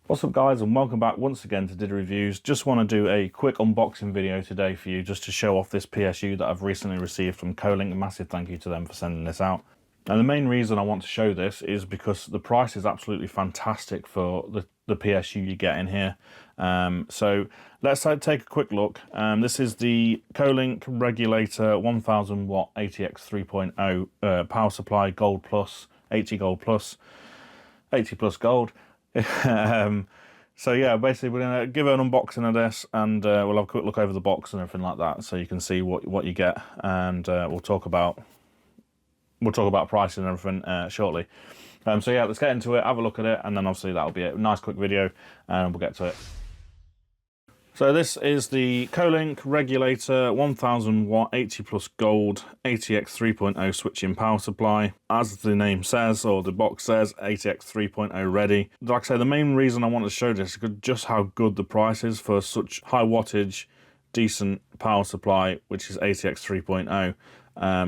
What's up guys, and welcome back once again to Did Reviews. Just want to do a quick unboxing video today for you, just to show off this PSU that I've recently received from Kolink. A massive thank you to them for sending this out. And the main reason I want to show this is because the price is absolutely fantastic for the PSU you get in here. So let's take a quick look. This is the Kolink Regulator 1000W ATX 3.0 power supply, Gold Plus, 80 Gold Plus, 80 plus gold. So yeah, basically we're going to give an unboxing of this, and we'll have a quick look over the box and everything like that, so you can see what you get, and we'll talk about pricing and everything shortly. So yeah, let's get into it, have a look at it, and then obviously that'll be a nice quick video, and we'll get to it. So this is the Kolink Regulator 1000W 80 plus gold ATX 3.0 switching power supply. As the name says, or the box says, ATX 3.0 ready. Like I say, the main reason I wanted to show this is just how good the price is for such high wattage, decent power supply, which is ATX 3.0.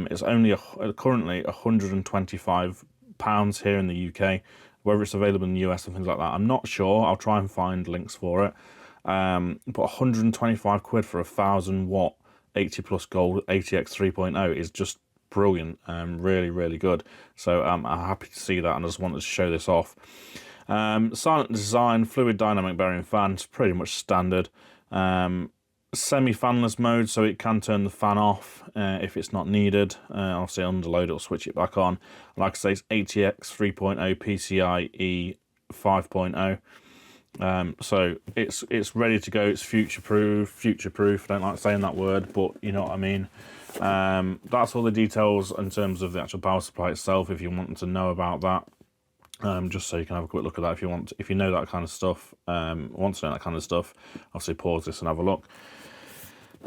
It's only currently £125 here in the UK. Whether it's available in the US and things like that, I'm not sure. I'll try and find links for it. But 125 quid for a 1000W 80 plus gold ATX 3.0 is just brilliant. Really good. So I'm happy to see that, and I just wanted to show this off. Silent design, fluid dynamic bearing fan, it's pretty much standard. Semi-fanless mode, so it can turn the fan off if it's not needed. Obviously under load it'll switch it back on. Like I say, it's ATX 3.0 PCIe 5.0. So it's ready to go. It's future proof. I don't like saying that word, but you know what I mean. That's all the details in terms of the actual power supply itself, if you want to know about that. Just so you can have a quick look at that if you know that kind of stuff, want to know that kind of stuff, obviously pause this and have a look.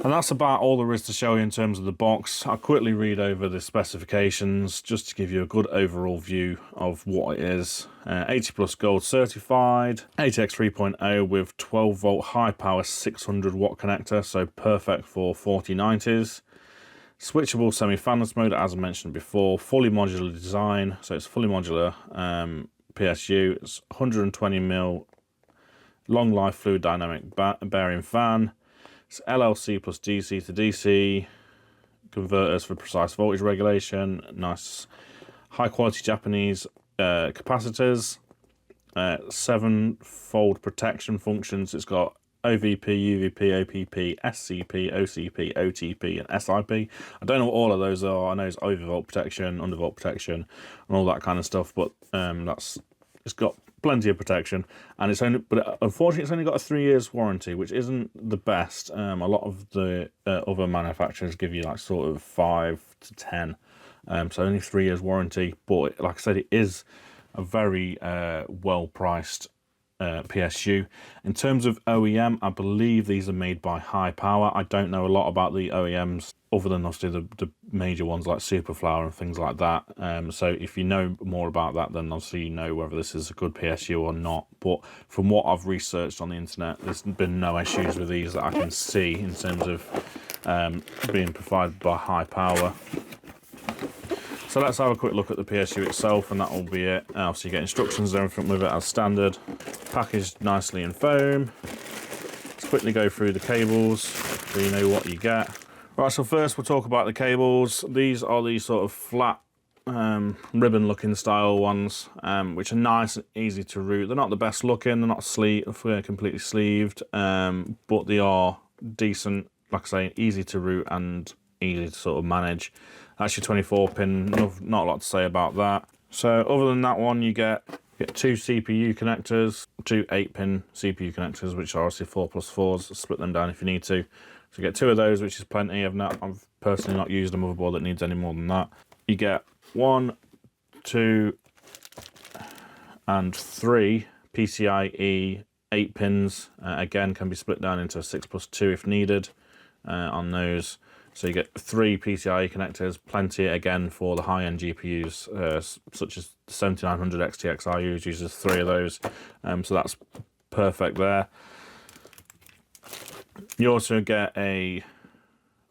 And that's about all there is to show you in terms of the box. I'll quickly read over the specifications just to give you a good overall view of what it is. 80 plus gold certified, ATX 3.0 with 12 volt high power 600 watt connector, so perfect for 4090s. Switchable semi-fanless mode, as I mentioned before. Fully modular design, so it's fully modular PSU. It's 120mm long life fluid dynamic bearing fan. It's LLC plus DC to DC converters for precise voltage regulation. Nice high quality Japanese capacitors. 7-fold protection functions. It's got OVP, UVP, OPP, SCP, OCP, OTP, and SIP. I don't know what all of those are. I know it's overvolt protection, undervolt protection, and all that kind of stuff. But it's got plenty of protection, and but unfortunately, it's only got a 3 years warranty, which isn't the best. A lot of the other manufacturers give you like sort of 5 to 10, so only 3 years warranty. But like I said, it is a very well priced PSU. In terms of OEM, I believe these are made by High Power. I don't know a lot about the OEMs other than obviously the major ones like Superflower and things like that. So if you know more about that, then obviously you know whether this is a good PSU or not. But from what I've researched on the internet, there's been no issues with these that I can see in terms of being provided by High Power. So let's have a quick look at the PSU itself, and that will be it. Obviously you get instructions and everything with it as standard. Packaged nicely in foam. Let's quickly go through the cables so you know what you get. Right, so first we'll talk about the cables. These are the sort of flat ribbon looking style ones, which are nice and easy to route. They're not the best looking, they're not completely sleeved, but they are decent, like I say, easy to route and easy to sort of manage. That's your 24 pin, not a lot to say about that. So other than that one, you get 2 CPU connectors, 2 8-pin CPU connectors, which are obviously 4+4s. Split them down if you need to. So you get 2 of those, which is plenty. I've personally not used a motherboard that needs any more than that. You get 1, 2, and 3 PCIe 8 pins. Again, can be split down into 6+2 if needed on those. So you get 3 PCIe connectors, plenty again for the high-end GPUs, such as the 7900 XTX I uses 3 of those, so that's perfect there. You also get a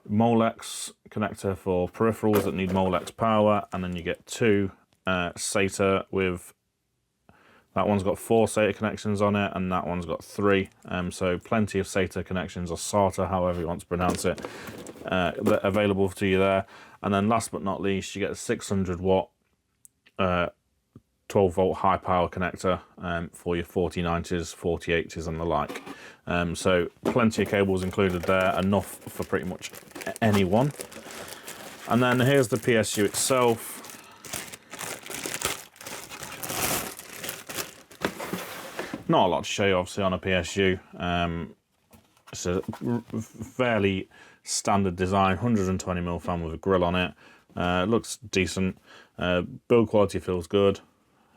Molex connector for peripherals that need Molex power, and then you get 2 Sata with That one's got 4 SATA connections on it, and that one's got 3. So plenty of SATA connections, or Sata, however you want to pronounce it, available to you there. And then last but not least, you get a 600 watt 12 volt high power connector for your 4090s, 4080s and the like. So plenty of cables included there, enough for pretty much anyone. And then here's the PSU itself. Not a lot to show you obviously on a PSU. It's a fairly standard design, 120mm fan with a grill on it. Looks decent. Build quality feels good.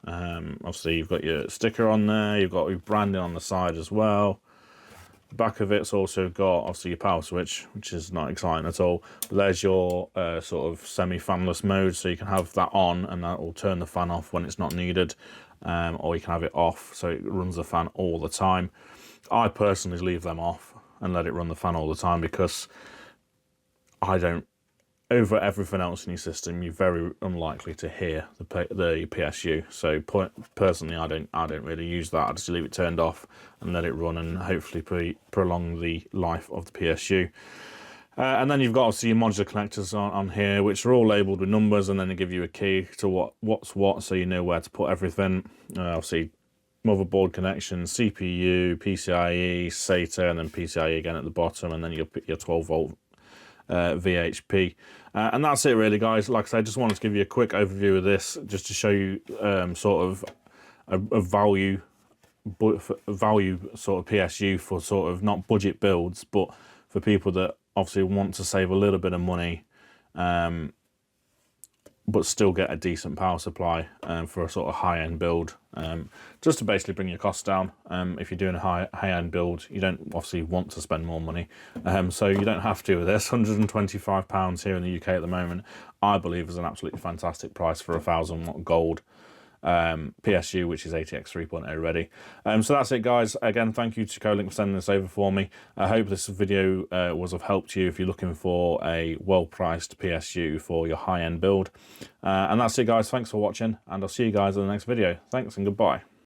Obviously you've got your sticker on there, you've got your branding on the side as well. The back of it's also got obviously your power switch, which is not exciting at all. But there's your sort of semi-fanless mode, so you can have that on and that will turn the fan off when it's not needed, or you can have it off so it runs the fan all the time. I personally leave them off and let it run the fan all the time, because I don't, over everything else in your system, you're very unlikely to hear the PSU. So personally, I don't really use that. I just leave it turned off and let it run, and hopefully prolong the life of the PSU. And then you've got obviously your modular connectors on here, which are all labelled with numbers, and then they give you a key to what's what, so you know where to put everything. Obviously, motherboard connections, CPU, PCIe, SATA, and then PCIe again at the bottom, and then your 12 volt VHP. And that's it really, guys. Like I said, I just wanted to give you a quick overview of this, just to show you sort of a value sort of PSU for sort of not budget builds, but for people that obviously want to save a little bit of money, but still get a decent power supply for a sort of high-end build, just to basically bring your costs down. If you're doing a high-end build, you don't obviously want to spend more money, so you don't have to with this. £125 here in the UK at the moment, I believe, is an absolutely fantastic price for a 1000 watt gold PSU, which is ATX 3.0 ready. So that's it, guys. Again, thank you to Kolink for sending this over for me. I hope this video was of help to you if you're looking for a well-priced PSU for your high-end build. And that's it, guys. Thanks for watching, and I'll see you guys in the next video. Thanks and goodbye.